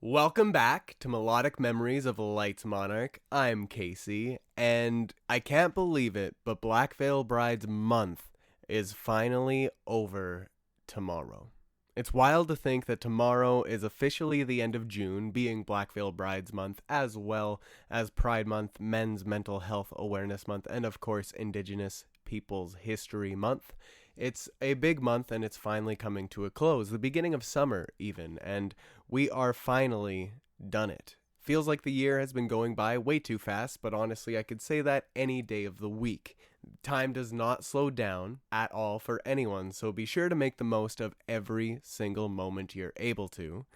Welcome back to Melodic Memories of a Lights Monarch. I'm Casey, and I can't believe it, but Black Veil Brides month is finally over tomorrow. It's wild to think that tomorrow is officially the end of June, being Black Veil Brides month, as well as Pride Month, Men's Mental Health Awareness Month, and of course Indigenous Peoples History Month. It's a big month and it's finally coming to a close, the beginning of summer even, and we are finally done it. Feels like the year has been going by way too fast, but honestly I could say that any day of the week. Time does not slow down at all for anyone, so be sure to make the most of every single moment you're able to.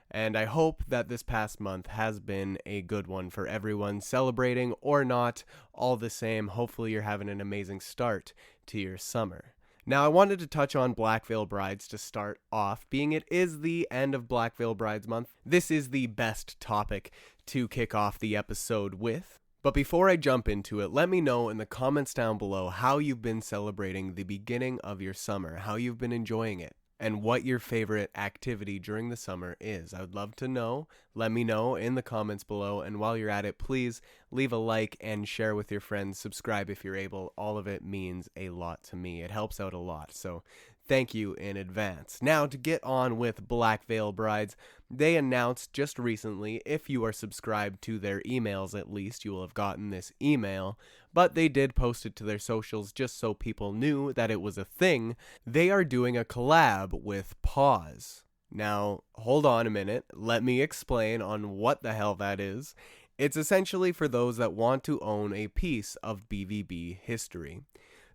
And I hope that this past month has been a good one for everyone, celebrating or not, all the same. Hopefully you're having an amazing start to your summer. Now, I wanted to touch on Black Veil Brides to start off, being it is the end of Black Veil Brides month. This is the best topic to kick off the episode with. But before I jump into it, let me know in the comments down below how you've been celebrating the beginning of your summer, how you've been enjoying it, and what your favorite activity during the summer is. I would love to know. Let me know in the comments below, and while you're at it, please leave a like and share with your friends. Subscribe if you're able. All of it means a lot to me. It helps out a lot, so thank you in advance. Now, to get on with Black Veil Brides, they announced just recently, if you are subscribed to their emails at least, you will have gotten this email, but they did post it to their socials just so people knew that it was a thing. They are doing a collab with Pause. Now, hold on a minute. Let me explain on what the hell that is. It's essentially for those that want to own a piece of BVB history.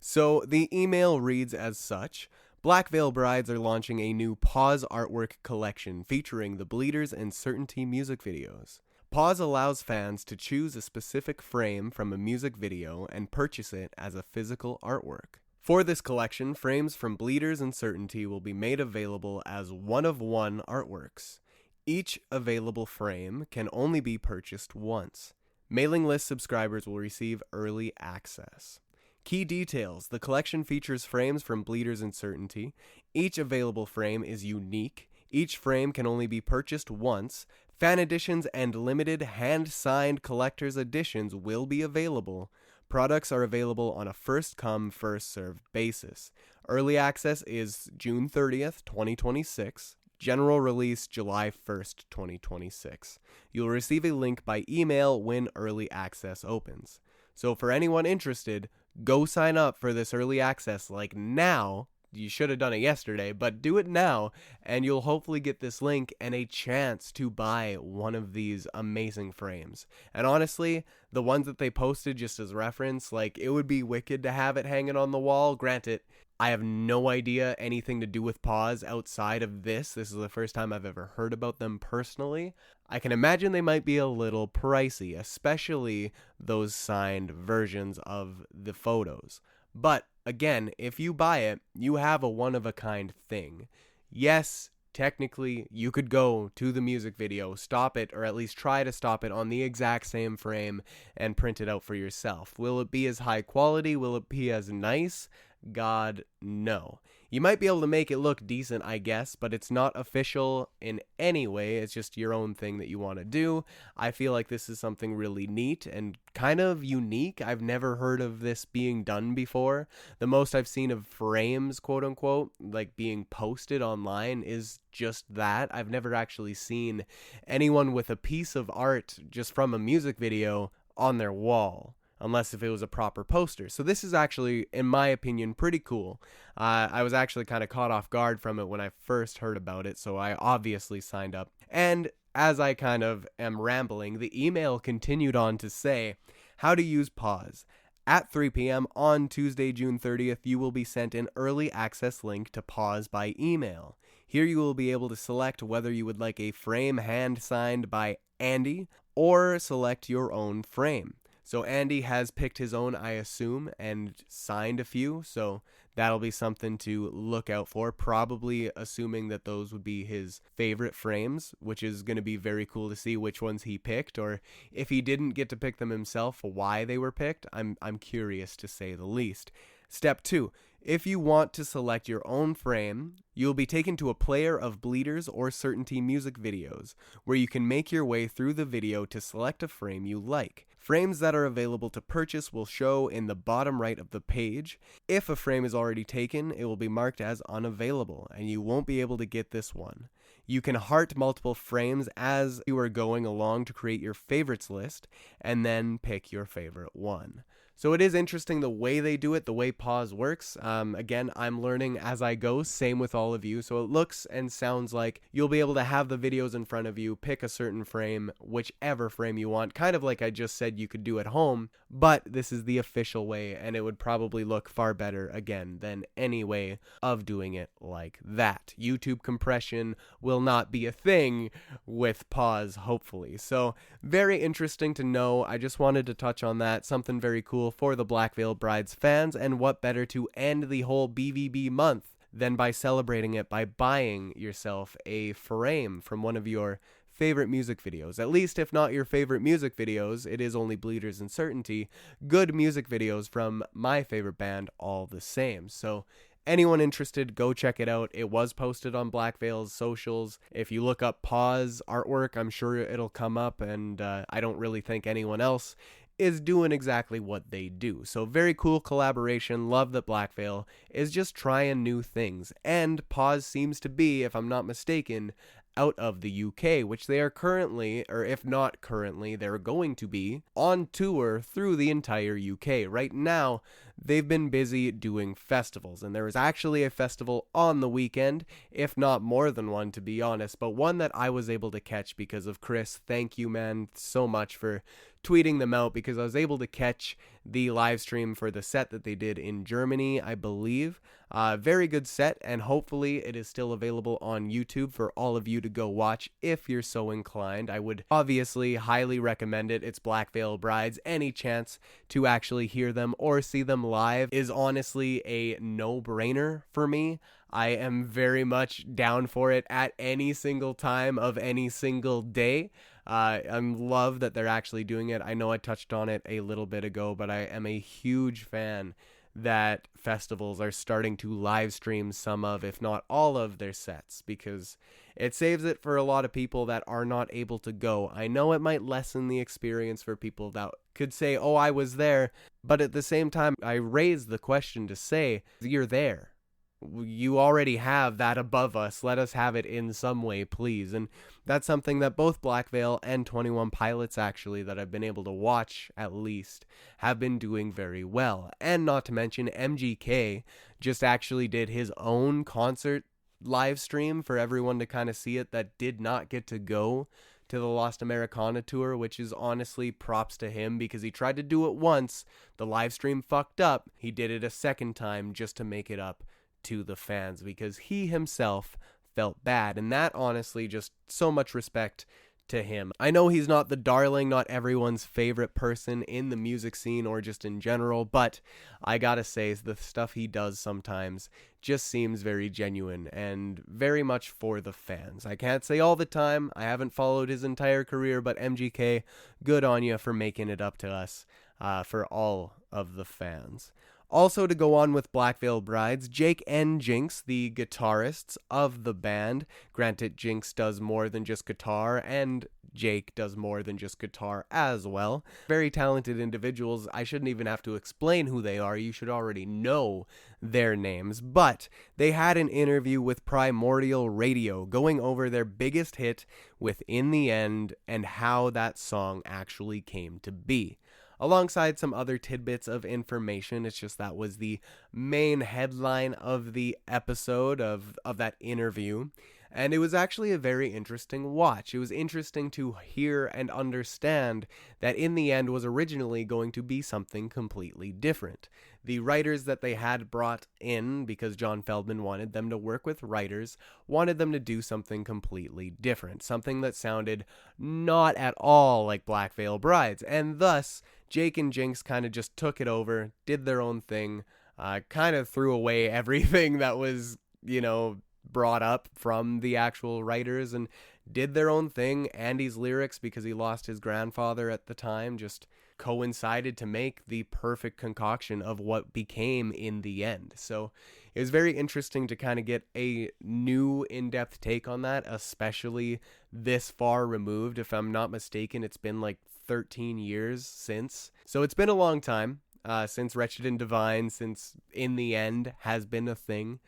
So the email reads as such: Black Veil Brides are launching a new Pause artwork collection featuring the Bleeders and Certainty music videos. Pause allows fans to choose a specific frame from a music video and purchase it as a physical artwork. For this collection, frames from Bleeders and Certainty will be made available as one-of-one artworks. Each available frame can only be purchased once. Mailing list subscribers will receive early access. Key details: the collection features frames from Bleeders and Certainty. Each available frame is unique. Each frame can only be purchased once. Fan editions and limited hand-signed collector's editions will be available. Products are available on a first-come, first-served basis. Early access is June 30th, 2026. General release July 1st, 2026. You'll receive a link by email when early access opens. So for anyone interested, go sign up for this early access like now. You should have done it yesterday, but do it now, and you'll hopefully get this link and a chance to buy one of these amazing frames. And honestly, the ones that they posted just as reference, like, it would be wicked to have it hanging on the wall. Granted, I have no idea anything to do with Pause outside of this. This is the first time I've ever heard about them personally. I can imagine they might be a little pricey, especially those signed versions of the photos. But again, if you buy it, you have a one-of-a-kind thing. Yes, technically, you could go to the music video, stop it, or at least try to stop it on the exact same frame and print it out for yourself. Will it be as high quality? Will it be as nice? God, no. You might be able to make it look decent, I guess, but it's not official in any way. It's just your own thing that you want to do. I feel like this is something really neat and kind of unique. I've never heard of this being done before. The most I've seen of frames, quote unquote, like being posted online is just that. I've never actually seen anyone with a piece of art just from a music video on their wall, unless if it was a proper poster. So this is actually, in my opinion, pretty cool. I was actually kind of caught off guard from it when I first heard about it, so I obviously signed up. And as I kind of am rambling, the email continued on to say how to use Pause. At 3 p.m. on Tuesday, June 30th, you will be sent an early access link to Pause by email. Here you will be able to select whether you would like a frame hand-signed by Andy or select your own frame. So Andy has picked his own, I assume, and signed a few, so that'll be something to look out for, probably assuming that those would be his favorite frames, which is going to be very cool to see which ones he picked, or if he didn't get to pick them himself, why they were picked. I'm curious, to say the least. Step 2. If you want to select your own frame, you'll be taken to a player of Bleeder's or Certainty music videos, where you can make your way through the video to select a frame you like. Frames that are available to purchase will show in the bottom right of the page. If a frame is already taken, it will be marked as unavailable, and you won't be able to get this one. You can heart multiple frames as you are going along to create your favorites list, and then pick your favorite one. So it is interesting the way they do it, the way pause works. Again, I'm learning as I go, same with all of you. So it looks and sounds like you'll be able to have the videos in front of you, pick a certain frame, whichever frame you want, kind of like I just said you could do at home, but this is the official way, and it would probably look far better, again, than any way of doing it like that. YouTube compression will not be a thing with pause, hopefully. So very interesting to know. I just wanted to touch on that, something very cool for the Black Veil Brides fans, and what better to end the whole BVB month than by celebrating it by buying yourself a frame from one of your favorite music videos. At least if not your favorite music videos, it is only Bleeder's and Certainty, good music videos from my favorite band all the same. So anyone interested, go check it out. It was posted on Black Veil's socials. If you look up Pause artwork, I'm sure it'll come up, and I don't really think anyone else is doing exactly what they do. So very cool collaboration. Love that Black Veil is just trying new things. And Pause seems to be, if I'm not mistaken, out of the UK, which they are currently, or if not currently, they're going to be on tour through the entire UK. Right now, they've been busy doing festivals, and there was actually a festival on the weekend, if not more than one, to be honest, but one that I was able to catch because of Chris. Thank you, man, so much for tweeting them out, because I was able to catch the live stream for the set that they did in Germany, I believe. Very good set, and hopefully it is still available on YouTube for all of you to go watch if you're so inclined. I would obviously highly recommend it. It's Black Veil Brides. Any chance to actually hear them or see them live is honestly a no-brainer for me. I am very much down for it at any single time of any single day. I love that they're actually doing it. I know I touched on it a little bit ago, but I am a huge fan that festivals are starting to live stream some of, if not all of, their sets, because it saves it for a lot of people that are not able to go. I know it might lessen the experience for people that could say, oh, I was there, but at the same time, I raise the question to say, you're there. You already have that above us. Let us have it in some way, please. And that's something that both Black Veil and 21 Pilots, actually, that I've been able to watch, at least, have been doing very well. And not to mention, MGK just actually did his own concert live stream for everyone to kind of see it that did not get to go to the Lost Americana tour, which is honestly props to him, because he tried to do it once, the live stream fucked up, he did it a second time just to make it up to the fans, because he himself felt bad, and that honestly, just so much respect to him. I know he's not the darling, not everyone's favorite person in the music scene or just in general, but I gotta say, the stuff he does sometimes just seems very genuine and very much for the fans. I can't say all the time, I haven't followed his entire career, but MGK, good on you for making it up to us, for all of the fans. Also, to go on with Black Veil Brides, Jake and Jinxx, the guitarists of the band. Granted, Jinxx does more than just guitar, and Jake does more than just guitar as well. Very talented individuals. I shouldn't even have to explain who they are. You should already know their names. But they had an interview with Primordial Radio going over their biggest hit with In the End and how that song actually came to be, alongside some other tidbits of information. It's just that was the main headline of the episode of that interview. And it was actually a very interesting watch. It was interesting to hear and understand that In the End was originally going to be something completely different. The writers that they had brought in, because John Feldman wanted them to work with writers, wanted them to do something completely different. Something that sounded not at all like Black Veil Brides. And thus, Jake and Jinxx kind of just took it over, did their own thing, kind of threw away everything that was, brought up from the actual writers, and did their own thing. Andy's lyrics, because he lost his grandfather at the time, just coincided to make the perfect concoction of what became in the end. So it was very interesting to kind of get a new in-depth take on that, especially this far removed. If I'm not mistaken, it's been like 13 years since. So it's been a long time. Since Wretched and Divine, since In the End has been a thing.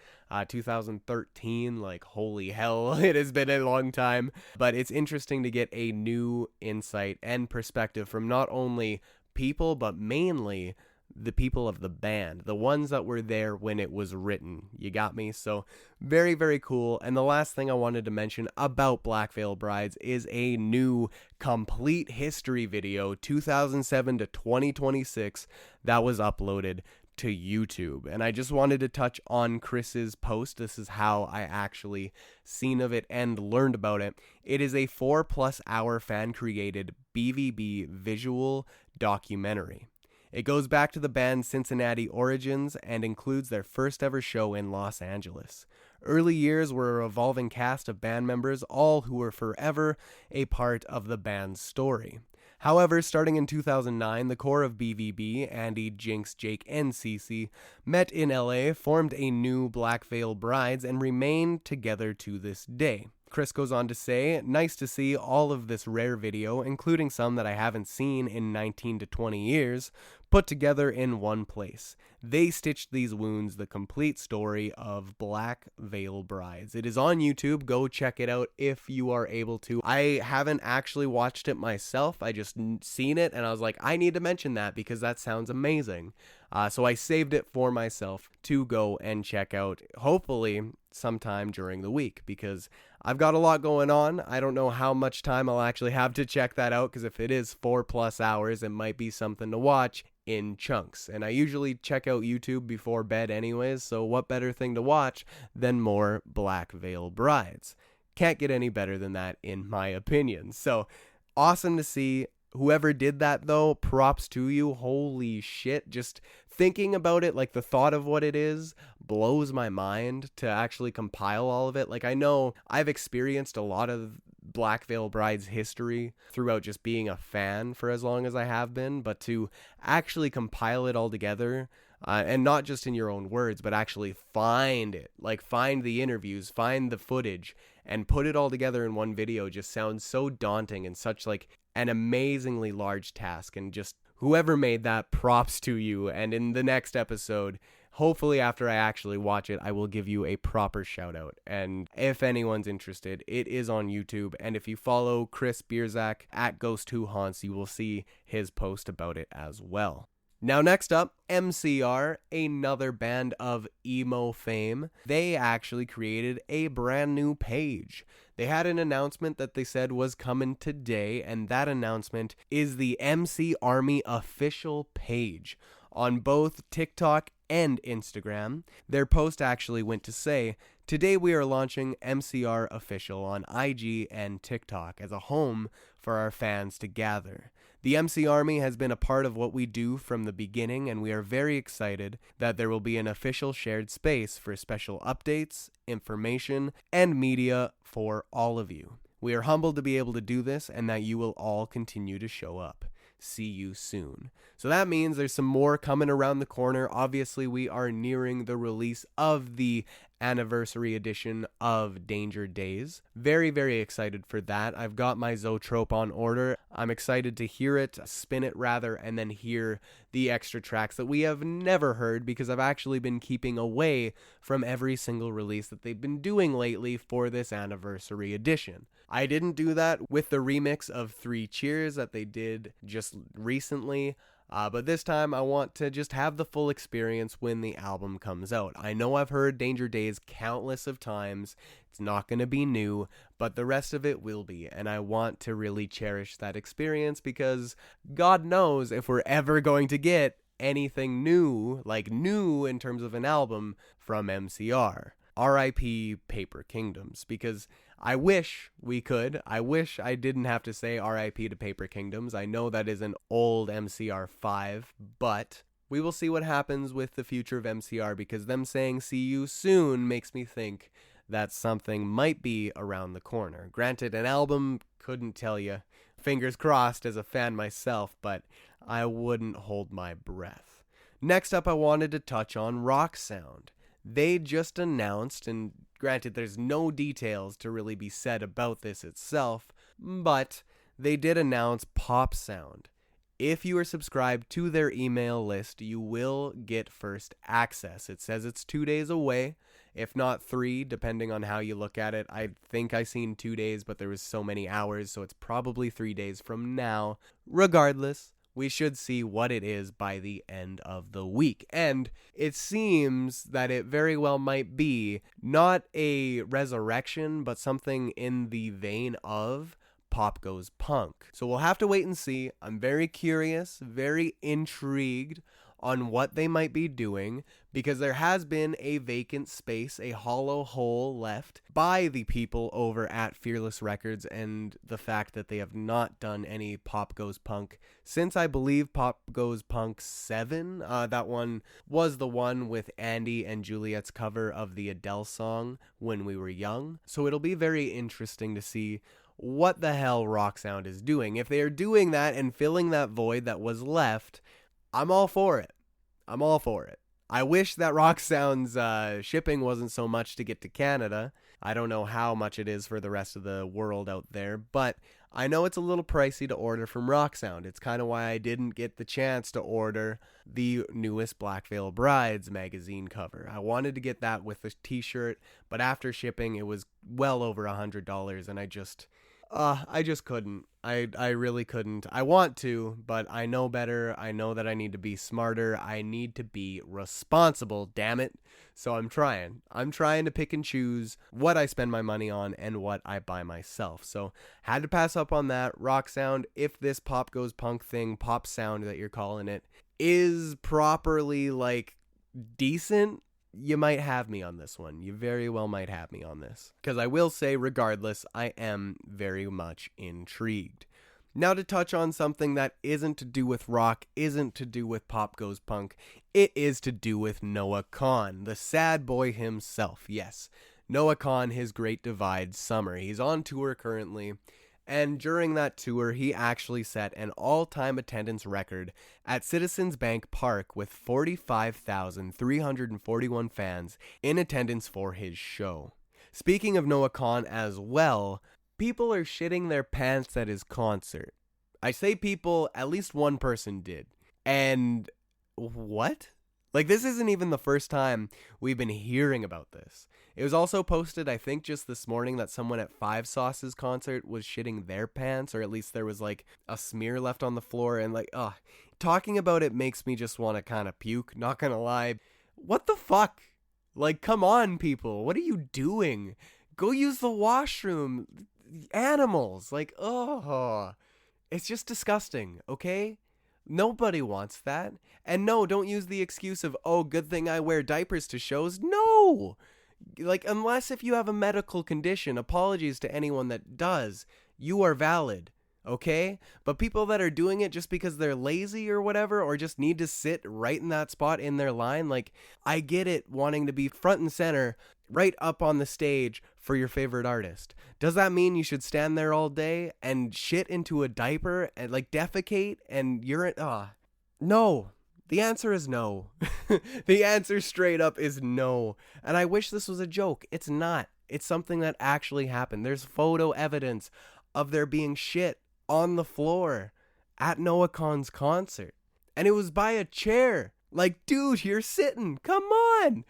2013, like, holy hell, it has been a long time. But it's interesting to get a new insight and perspective from not only people, but mainly the people of the band, the ones that were there when it was written. You got me? So very, very cool. And the last thing I wanted to mention about Black Veil Brides is a new complete history video, 2007 to 2026, that was uploaded to YouTube. And I just wanted to touch on Chris's post. This is how I actually seen of it and learned about it. It is a 4+ hour fan created BVB visual documentary. It goes back to the band's Cincinnati origins and includes their first ever show in Los Angeles. Early years were a revolving cast of band members, all who were forever a part of the band's story. However, starting in 2009, the core of BVB, Andy, Jinxx, Jake, and Cece, met in LA, formed a new Black Veil Brides, and remain together to this day. Chris goes on to say, nice to see all of this rare video, including some that I haven't seen in 19 to 20 years, put together in one place. They stitched these wounds, the complete story of Black Veil Brides. It is on YouTube. Go check it out if you are able to. I haven't actually watched it myself. I just seen it and I was like, I need to mention that because that sounds amazing. So I saved it for myself to go and check out, hopefully sometime during the week, because I've got a lot going on. I don't know how much time I'll actually have to check that out, because if it is 4+ hours, it might be something to watch in chunks. And I usually check out YouTube before bed anyways, so what better thing to watch than more Black Veil Brides? Can't get any better than that in my opinion. So awesome to see. Whoever did that, though, props to you. Holy shit. Just thinking about it, like the thought of what it is, blows my mind to actually compile all of it. Like, I know I've experienced a lot of Black Veil Bride's history throughout just being a fan for as long as I have been, but to actually compile it all together, and not just in your own words, but actually find it, like find the interviews, find the footage, and put it all together in one video just sounds so daunting and such like an amazingly large task. And just whoever made that, props to you. And in the next episode, hopefully after I actually watch it, I will give you a proper shout out. And if anyone's interested, it is on YouTube. And if you follow Chris Bierzak at Ghost Who Haunts, you will see his post about it as well. Now next up, MCR, another band of emo fame. They actually created a brand new page. They had an announcement that they said was coming today, and that announcement is the MC Army official page on both TikTok and Instagram. Their post actually went to say, today we are launching MCR Official on IG and TikTok as a home for our fans to gather. The MC Army has been a part of what we do from the beginning, and we are very excited that there will be an official shared space for special updates, information, and media for all of you. We are humbled to be able to do this and that you will all continue to show up. See you soon. So that means there's some more coming around the corner. Obviously, we are nearing the release of the anniversary edition of Danger Days. Very, very excited for that. I've got my Zoetrope on order. I'm excited to hear it, spin it rather, and then hear the extra tracks that we have never heard, because I've actually been keeping away from every single release that they've been doing lately for this anniversary edition. I didn't do that with the remix of 3 Cheers that they did just recently. But this time I want to just have the full experience when the album comes out. I know I've heard Danger Days countless of times. It's not going to be new, but the rest of it will be. And I want to really cherish that experience, because God knows if we're ever going to get anything new, like new in terms of an album from MCR. R.I.P. Paper Kingdoms, because I wish we could. I wish I didn't have to say R.I.P. to Paper Kingdoms. I know that is an old MCR 5, but we will see what happens with the future of MCR, because them saying see you soon makes me think that something might be around the corner. Granted, an album, couldn't tell you. Fingers crossed as a fan myself, but I wouldn't hold my breath. Next up, I wanted to touch on Rock Sound. They just announced, and granted, there's no details to really be said about this itself, but they did announce Pop Sound. If you are subscribed to their email list, you will get first access. It says it's 2 days away, if not 3, depending on how you look at it. I think I seen 2 days, but there was so many hours, so it's probably 3 days from now. Regardless, we should see what it is by the end of the week. And it seems that it very well might be not a resurrection, but something in the vein of Pop Goes Punk. So we'll have to wait and see. I'm very curious, very intrigued on what they might be doing, because there has been a vacant space, a hollow hole left by the people over at Fearless Records, and the fact that they have not done any Pop Goes Punk since, I believe, Pop Goes Punk 7. That one was the one with Andy and Juliet's cover of the Adele song, When We Were Young. So it'll be very interesting to see what the hell Rock Sound is doing. If they are doing that and filling that void that was left, I'm all for it. I'm all for it. I wish that Rock Sound's shipping wasn't so much to get to Canada. I don't know how much it is for the rest of the world out there, but I know it's a little pricey to order from Rock Sound. It's kind of why I didn't get the chance to order the newest Black Veil Brides magazine cover. I wanted to get that with a t-shirt, but after shipping, it was well over $100, and I just couldn't. I really couldn't. I want to, but I know better. I know that I need to be smarter. I need to be responsible, damn it. So I'm trying. I'm trying to pick and choose what I spend my money on and what I buy myself. So had to pass up on that. Rock Sound, if this Pop Goes Punk thing, Pop Sound that you're calling it, is properly, like, decent, you might have me on this one. You very well might have me on this. Because I will say, regardless, I am very much intrigued. Now to touch on something that isn't to do with rock, isn't to do with Pop Goes Punk, it is to do with Noah Kahan, the sad boy himself. Yes, Noah Kahan, his Great Divide Summer. He's on tour currently. And during that tour, he actually set an all-time attendance record at Citizens Bank Park with 45,341 fans in attendance for his show. Speaking of Noah Kahan as well, people are shitting their pants at his concert. I say people, at least one person did. And what? Like, this isn't even the first time we've been hearing about this. It was also posted, I think, just this morning that someone at Five Sauce's concert was shitting their pants, or at least there was, like, a smear left on the floor, and, like, talking about it makes me just want to kind of puke, not gonna lie. What the fuck? Like, come on, people. What are you doing? Go use the washroom. Animals. Like, it's just disgusting, okay? Nobody wants that. And no, don't use the excuse of, oh, good thing I wear diapers to shows. No! Like, unless if you have a medical condition, apologies to anyone that does, you are valid, okay? But people that are doing it just because they're lazy or whatever, or just need to sit right in that spot in their line, like, I get it, wanting to be front and center, right up on the stage for your favorite artist. Does that mean you should stand there all day and shit into a diaper and, like, defecate and urine? No. The answer is no. The answer straight up is no. And I wish this was a joke. It's not. It's something that actually happened. There's photo evidence of there being shit on the floor at Noah Kahan's concert. And it was by a chair. Like, dude, you're sitting. Come on.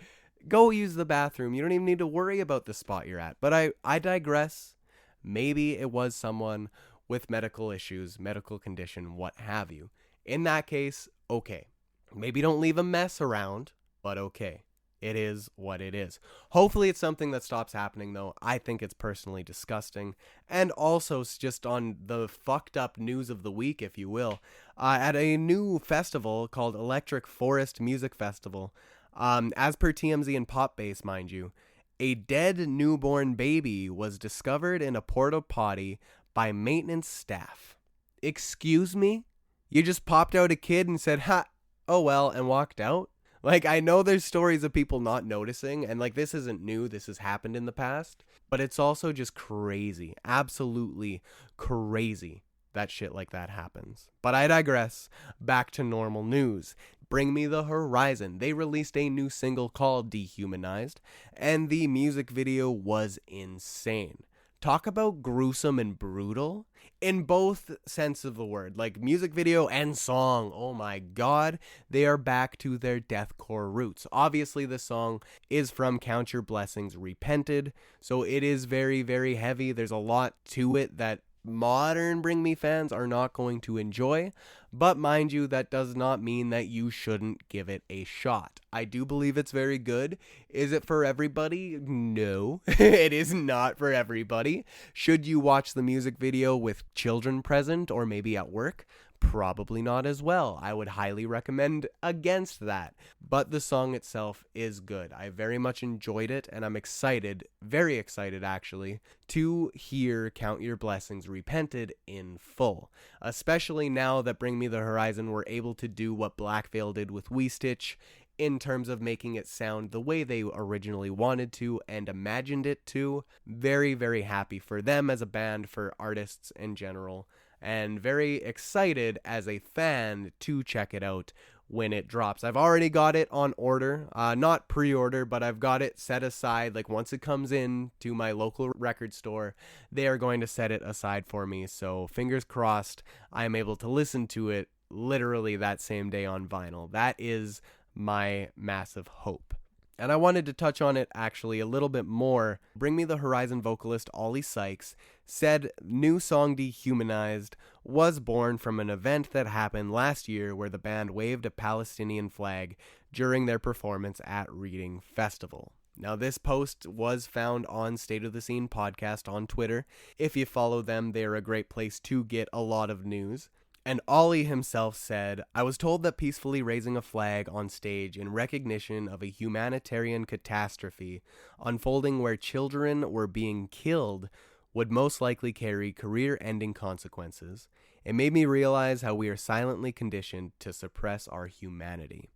Go use the bathroom. You don't even need to worry about the spot you're at. But I digress. Maybe it was someone with medical issues, medical condition, what have you. In that case, okay. Maybe don't leave a mess around, but okay. It is what it is. Hopefully it's something that stops happening, though. I think it's personally disgusting. And also, just on the fucked up news of the week, if you will, at a new festival called Electric Forest Music Festival, as per TMZ and Pop Base, mind you, a dead newborn baby was discovered in a porta potty by maintenance staff. Excuse me? You just popped out a kid and said, ha, oh well, and walked out? Like, I know there's stories of people not noticing, and like, this isn't new, this has happened in the past, but it's also just crazy, absolutely crazy that shit like that happens. But I digress. Back to normal news. Bring Me the Horizon. They released a new single called Dehumanized, and the music video was insane. Talk about gruesome and brutal in both sense of the word, like music video and song. Oh my god, they are back to their deathcore roots. Obviously, the song is from Count Your Blessings Repented, so it is very, very heavy. There's a lot to it that modern Bring Me fans are not going to enjoy, but mind you, that does not mean that you shouldn't give it a shot. I do believe it's very good. Is it for everybody? No, it is not for everybody. Should you watch the music video with children present or maybe at work? Probably not as well. I would highly recommend against that. But the song itself is good. I very much enjoyed it, and I'm excited, very excited actually, to hear Count Your Blessings Repented in full. Especially now that Bring Me the Horizon were able to do what Black Veil did with We Stitch in terms of making it sound the way they originally wanted to and imagined it to. Very, very happy for them as a band, for artists in general, and very excited as a fan to check it out when it drops. I've already got it on order, not pre-order, but I've got it set aside. Like, once it comes in to my local record store, they are going to set it aside for me. So fingers crossed, I'm able to listen to it literally that same day on vinyl. That is my massive hope. And I wanted to touch on it actually a little bit more. Bring Me the Horizon vocalist Ollie Sykes said new song Dehumanized was born from an event that happened last year where the band waved a Palestinian flag during their performance at Reading Festival. Now, this post was found on State of the Scene podcast on Twitter. If you follow them, they're a great place to get a lot of news. And Ollie himself said, "I was told that peacefully raising a flag on stage in recognition of a humanitarian catastrophe unfolding where children were being killed would most likely carry career-ending consequences. It made me realize how we are silently conditioned to suppress our humanity."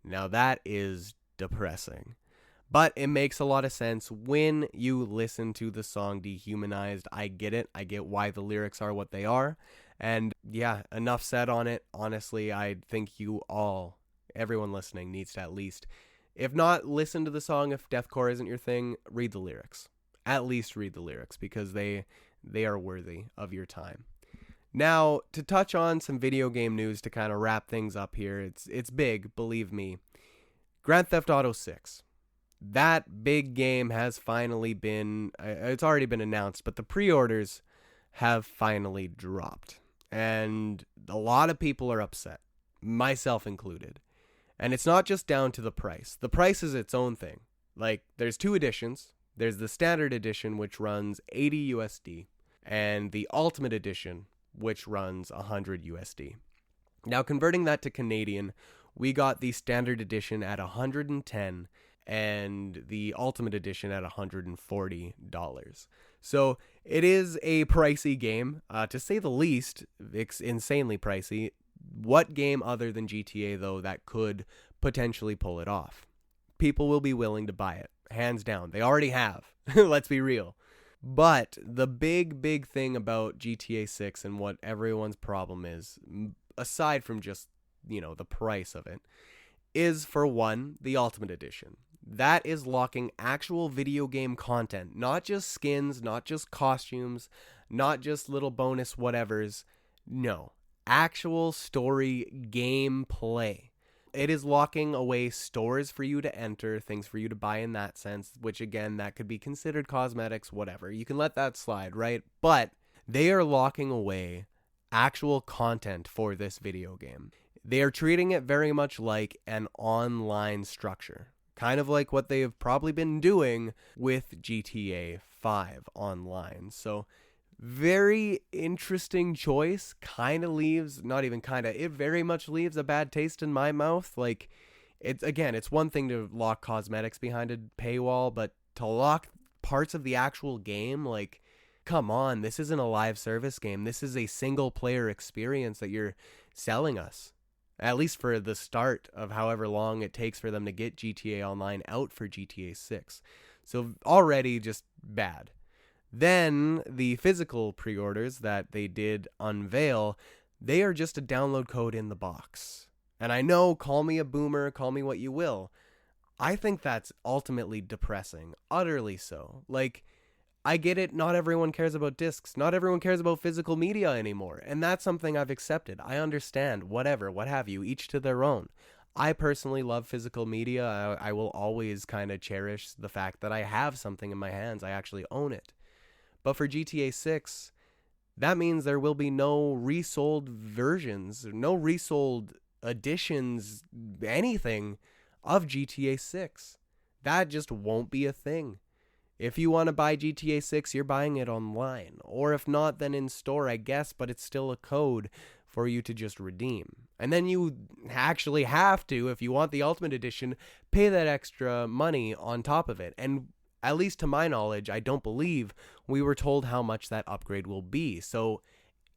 Now that is depressing. But it makes a lot of sense when you listen to the song Dehumanized. I get it. I get why the lyrics are what they are. And yeah, enough said on it. Honestly, I think everyone listening needs to at least, if not listen to the song, if deathcore isn't your thing, read the lyrics. At least read the lyrics, because they are worthy of your time. Now, to touch on some video game news to kind of wrap things up here, it's big, believe me. Grand Theft Auto 6. That big game has finally been, it's already been announced, but the pre-orders have finally dropped. And a lot of people are upset, myself included. And it's not just down to the price. The price is its own thing. Like, there's two editions. There's the standard edition, which runs 80 USD, and the ultimate edition, which runs 100 USD. Now, converting that to Canadian, we got the standard edition at $110 and the ultimate edition at $140. So it is a pricey game, to say the least. It's insanely pricey. What game other than GTA, though, that could potentially pull it off? People will be willing to buy it, hands down. They already have. Let's be real. But the big thing about GTA 6 and what everyone's problem is, aside from just, the price of it, is, for one, the Ultimate Edition. That is locking actual video game content, not just skins, not just costumes, not just little bonus whatevers. No, actual story gameplay. It is locking away stores for you to enter, things for you to buy in that sense, which again, that could be considered cosmetics, whatever. You can let that slide, right? But they are locking away actual content for this video game. They are treating it very much like an online structure. Kind of like what they have probably been doing with GTA 5 online. So, very interesting choice. It very much leaves a bad taste in my mouth. Like, it's one thing to lock cosmetics behind a paywall, but to lock parts of the actual game, like, come on, this isn't a live service game. This is a single player experience that you're selling us. at least for the start of however long it takes for them to get GTA Online out for GTA 6. So already just bad. Then the physical pre-orders that they did unveil, they are just a download code in the box. And I know, call me a boomer, call me what you will. I think that's ultimately depressing, utterly so. Like, I get it, not everyone cares about discs, not everyone cares about physical media anymore, and that's something I've accepted. I understand, whatever, what have you, each to their own. I personally love physical media. I will always kind of cherish the fact that I have something in my hands, I actually own it. But for GTA 6, that means there will be no resold versions, no resold editions, anything of GTA 6. That just won't be a thing. If you want to buy GTA 6, you're buying it online. Or if not, then in store, I guess, but it's still a code for you to just redeem. And then you actually have to, if you want the Ultimate Edition, pay that extra money on top of it. And at least to my knowledge, I don't believe we were told how much that upgrade will be. So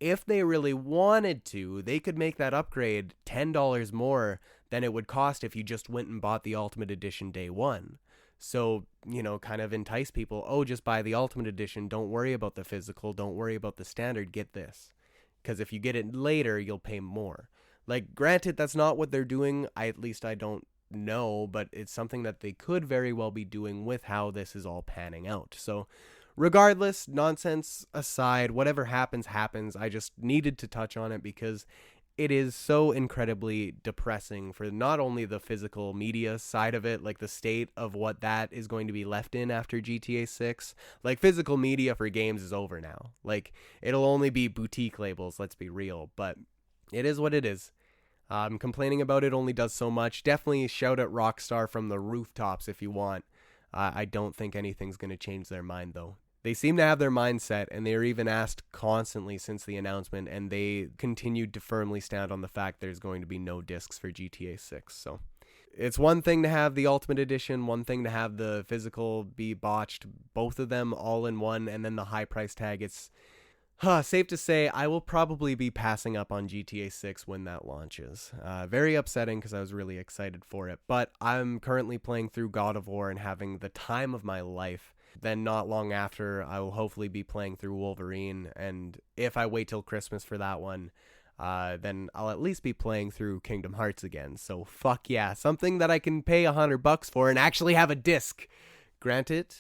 if they really wanted to, they could make that upgrade $10 more than it would cost if you just went and bought the Ultimate Edition day one. So, kind of entice people, oh, just buy the Ultimate Edition, don't worry about the physical, don't worry about the standard, get this. Because if you get it later, you'll pay more. Like, granted, that's not what they're doing, at least I don't know, but it's something that they could very well be doing with how this is all panning out. So, regardless, nonsense aside, whatever happens, I just needed to touch on it because it is so incredibly depressing for not only the physical media side of it, like the state of what that is going to be left in after GTA 6. Like, physical media for games is over now. Like, it'll only be boutique labels, let's be real, but it is what it is. Complaining about it only does so much. Definitely shout at Rockstar from the rooftops if you want. I don't think anything's going to change their mind, though. They seem to have their mindset, and they are even asked constantly since the announcement, and they continued to firmly stand on the fact there's going to be no discs for GTA 6. So it's one thing to have the Ultimate Edition, one thing to have the physical be botched, both of them all in one, and then the high price tag. It's safe to say I will probably be passing up on GTA 6 when that launches. Very upsetting because I was really excited for it, but I'm currently playing through God of War and having the time of my life. Then not long after, I will hopefully be playing through Wolverine, and if I wait till Christmas for that one, then I'll at least be playing through Kingdom Hearts again. So fuck yeah, something that I can pay $100 for and actually have a disc. Granted,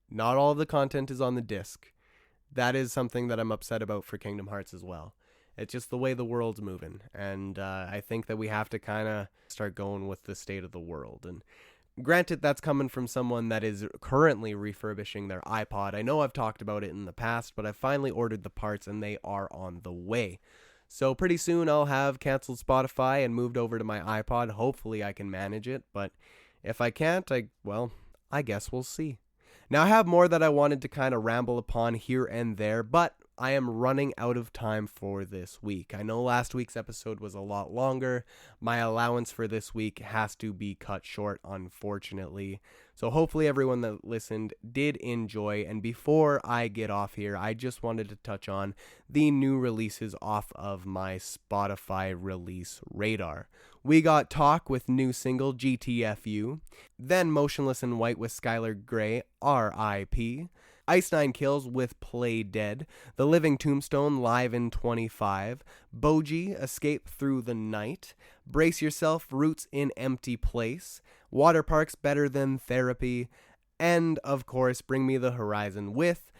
not all of the content is on the disc. That is something that I'm upset about for Kingdom Hearts as well. It's just the way the world's moving, and I think that we have to kind of start going with the state of the world. And granted, that's coming from someone that is currently refurbishing their iPod. I know I've talked about it in the past, but I finally ordered the parts and they are on the way. So pretty soon I'll have canceled Spotify and moved over to my iPod. Hopefully I can manage it, but if I can't, I guess we'll see. Now I have more that I wanted to kind of ramble upon here and there, but I am running out of time for this week. I know last week's episode was a lot longer. My allowance for this week has to be cut short, unfortunately. So hopefully everyone that listened did enjoy. And before I get off here, I just wanted to touch on the new releases off of my Spotify release radar. We got Talk with new single GTFU, then Motionless in White with Skylar Grey, R.I.P., Ice Nine Kills with Play Dead, The Living Tombstone live in 25, Boji, Escape Through the Night, Brace Yourself, Roots in Empty Place, Water Parks Better Than Therapy, and of course Bring Me the Horizon with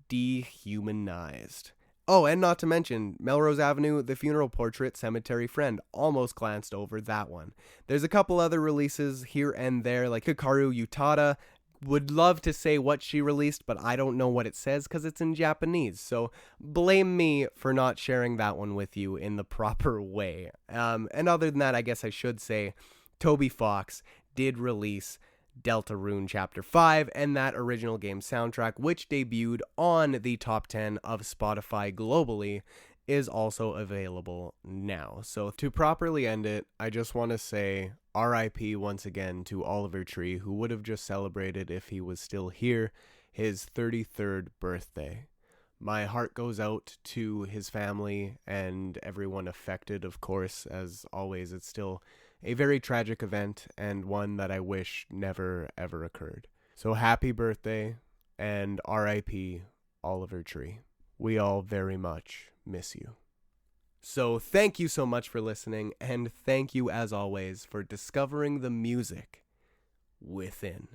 Dehumanized. Oh, and not to mention, Melrose Avenue, The Funeral Portrait, Cemetery Friend. Almost glanced over that one. There's a couple other releases here and there, like Hikaru Utada. Would love to say what she released, but I don't know what it says because it's in Japanese. So blame me for not sharing that one with you in the proper way. And other than that, I guess I should say Toby Fox did release Deltarune Chapter 5 and that original game soundtrack, which debuted on the top 10 of Spotify globally, is also available now. So to properly end it, I just want to say RIP once again to Oliver Tree, who would have just celebrated, if he was still here, his 33rd birthday. My heart goes out to his family and everyone affected, of course. As always, it's still a very tragic event and one that I wish never ever occurred. So happy birthday and RIP Oliver Tree. We all very much miss you. So thank you so much for listening, and thank you as always for discovering the music within.